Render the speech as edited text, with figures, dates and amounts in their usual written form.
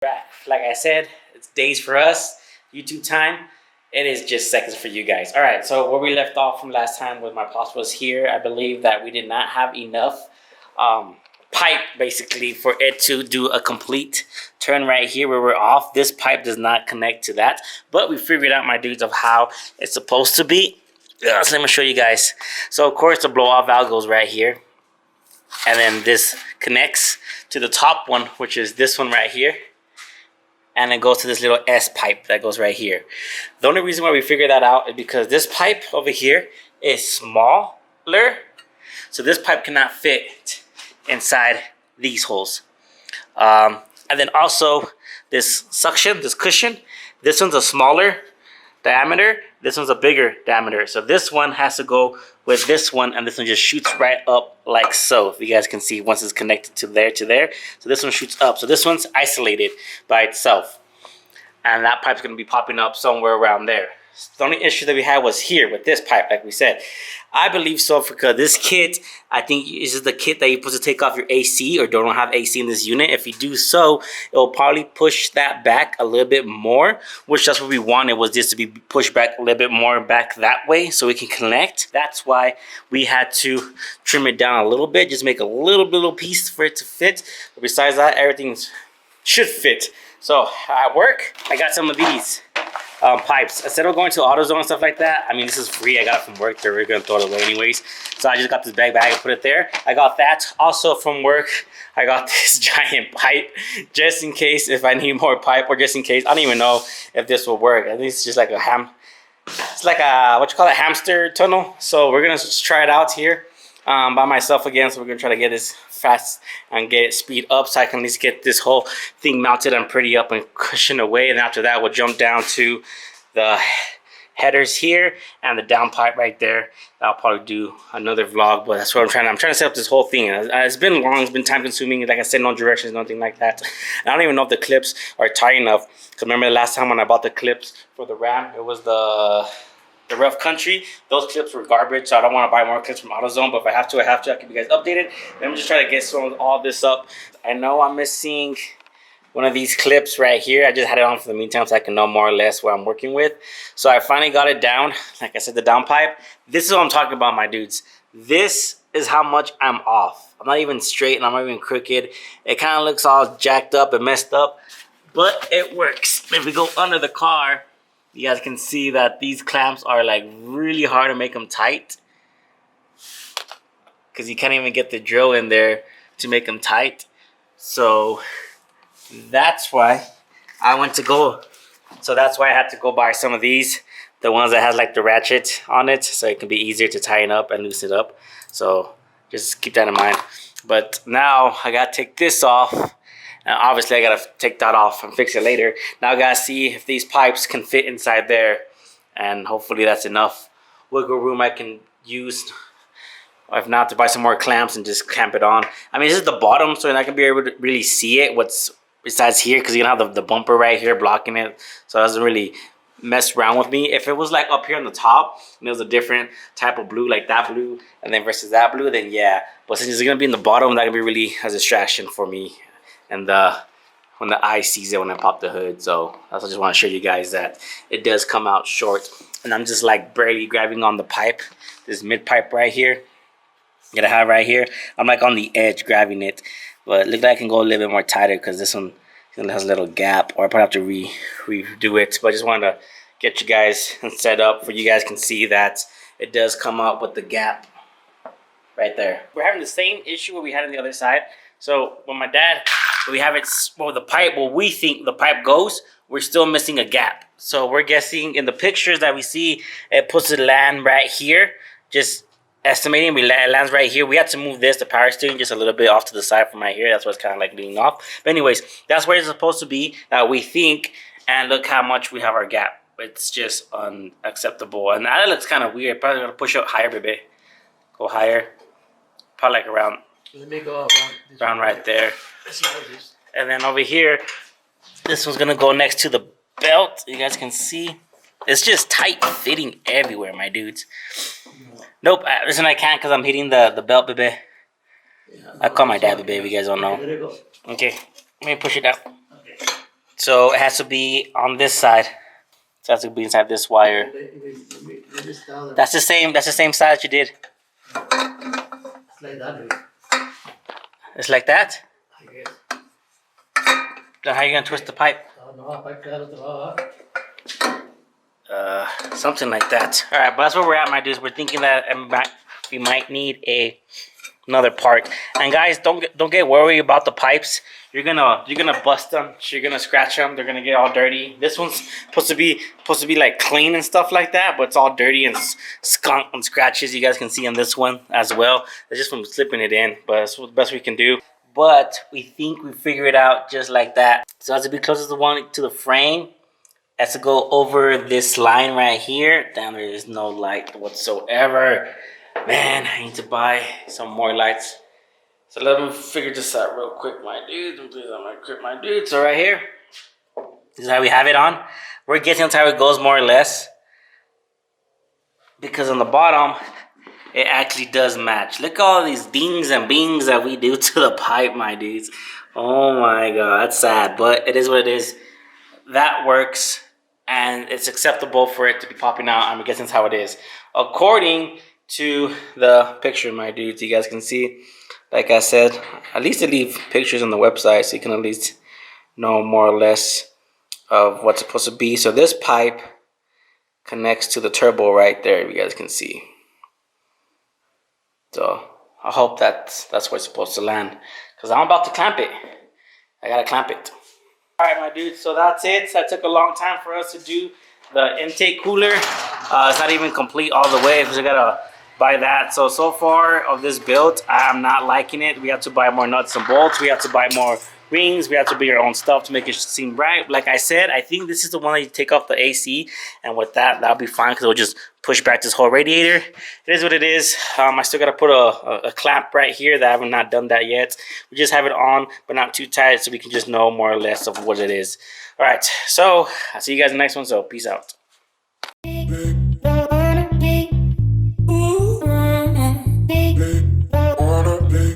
Like I said, it's days for us. YouTube time. It is just seconds for you guys. All right, so where we left off from last time with my pops was here. I believe that we did not have enough pipe, basically, for it to do a complete turn right here where we're off. This pipe does not connect to that, but we figured out, my dudes, of how it's supposed to be. So let me show you guys. So, of course, the blow-off valve goes right here. And then this connects to the top one, which is this one right here. And it goes to this little S pipe that goes right here. The only reason why we figured that out is because this pipe over here is smaller. So this pipe cannot fit inside these holes. And then also this suction, this cushion, this one's a smaller diameter. This one's a bigger diameter. So this one has to go with this one, and this one just shoots right up like so. If you guys can see, once it's connected to there. So this one shoots up. So this one's isolated by itself. And that pipe's going to be popping up somewhere around there. The only issue that we had was here with this pipe, like we said. I believe so because this kit, I think, is the kit that you're supposed to take off your AC or don't have AC in this unit. If you do so, it will probably push that back a little bit more, which that's what we wanted, was this to be pushed back a little bit more back that way so we can connect. That's why we had to trim it down a little bit, just make a little piece for it to fit. But besides that, everything should fit. So at work, I got some of these pipes. Instead of going to AutoZone and stuff like that, I mean, this is free. I got it from work. They're going to throw it away anyways. So I just got this bag and put it there. I got that also from work. I got this giant pipe just in case if I need more pipe, or just in case. I don't even know if this will work. I think it's just like it's like a, what you call it, hamster tunnel. So we're going to try it out here by myself again. So we're going to try to get this fast and get it speed up so I can at least get this whole thing mounted and pretty up and cushioned away. And after that, we'll jump down to the headers here and the downpipe right there. I'll probably do another vlog, but that's what I'm trying to set up this whole thing. It's been long, it's been time consuming. Like I said, no directions, nothing like that. And I don't even know if the clips are tight enough. Because remember the last time when I bought the clips for the Ram, it was the rough country. Those clips were garbage, so I don't want to buy more clips from AutoZone, but if I have to, I have to. I'll keep you guys updated. Let me just try to get all this up. I know I'm missing one of these clips right here. I just had it on for the meantime so I can know more or less what I'm working with. So I finally got it down. Like I said, the downpipe. This is what I'm talking about, my dudes. This is how much I'm off. I'm not even straight and I'm not even crooked. It kind of looks all jacked up and messed up, but it works. If we go under the car, you guys can see that these clamps are like really hard to make them tight, because you can't even get the drill in there to make them tight. So that's why I went to go. So that's why I had to go buy some of these, the ones that has like the ratchet on it, so it can be easier to tighten up and loosen it up. So just keep that in mind. But now I gotta take this off. And obviously, I gotta take that off and fix it later. Now I gotta see if these pipes can fit inside there, and hopefully that's enough wiggle room I can use. Or if not, to buy some more clamps and just clamp it on. I mean, this is the bottom, so you're not gonna be able to really see it. What's besides here, because you're gonna have the bumper right here blocking it, so it doesn't really mess around with me. If it was like up here on the top and it was a different type of blue, like that blue, and then versus that blue, then yeah. But since it's gonna be in the bottom, that can be really a distraction for me. And when the eye sees it when I pop the hood. So I just want to show you guys that it does come out short. And I'm just like barely grabbing on the pipe, this mid pipe right here that I have right here. I'm like on the edge grabbing it, but it looks like I can go a little bit more tighter because this one has a little gap, or I probably have to redo it. But I just wanted to get you guys set up for you guys can see that it does come up with the gap right there. We're having the same issue what we had on the other side. So when my dad, we have it, well, the pipe, well, we think the pipe goes, we're still missing a gap. So we're guessing in the pictures that we see, it puts it land right here, just estimating, it lands right here. We had to move the power steering just a little bit off to the side from right here. That's what's kind of like leaning off. But anyways, that's where it's supposed to be, we think, and look how much we have our gap. It's just unacceptable. And that looks kind of weird. Probably gonna push up higher, baby. Go higher. Probably like around. Let me go around right there. And then over here, this one's gonna go next to the belt. You guys can see it's just tight fitting everywhere, my dudes. Nope, listen, I can't because I'm hitting the belt, baby. I call my dad, baby. You guys don't know. Okay, let me push it down. So it has to be on this side. So it has to be inside this wire. That's the same. That's the same size you did. It's like that. It's like that. I guess. Then how are you gonna twist the pipe? Something like that. All right, but that's where we're at, my dudes. We're thinking that we might need another part. And guys, don't get worried about the pipes. You're gonna bust them. You're gonna scratch them. They're gonna get all dirty. This one's supposed to be like clean and stuff like that, but it's all dirty and skunk and scratches. You guys can see on this one as well. It's just from slipping it in, but it's the best we can do. But we think we figure it out just like that. So it has to be closest to one to the frame. It has to go over this line right here. Damn, there is no light whatsoever. Man, I need to buy some more lights. So let me figure this out real quick, my dudes. So right here, this is how we have it on. We're guessing that's how it goes more or less. Because on the bottom, it actually does match. Look at all these dings and bings that we do to the pipe, my dudes. Oh my god, that's sad, but it is what it is. That works, and it's acceptable for it to be popping out. I'm guessing that's how it is. According to the picture, my dudes, you guys can see, like I said, at least they leave pictures on the website so you can at least know more or less of what's supposed to be. So this pipe connects to the turbo right there, you guys can see. So I hope that's where it's supposed to land, because I'm about to clamp it. I gotta clamp it. All right, my dudes, so that's it. That took a long time for us to do the intake cooler. It's not even complete all the way because we gotta buy that. So far of this build, I'm not liking it. We have to buy more nuts and bolts. We have to buy more rings. We have to buy our own stuff to make it seem right. Like I said, I think this is the one that you take off the AC, and with that, that'll be fine because it'll just push back this whole radiator. It is what it is. I still gotta put a clamp right here that I have not done that yet. We just have it on, but not too tight, so we can just know more or less of what it is. All right, so I'll see you guys in the next one. So peace out.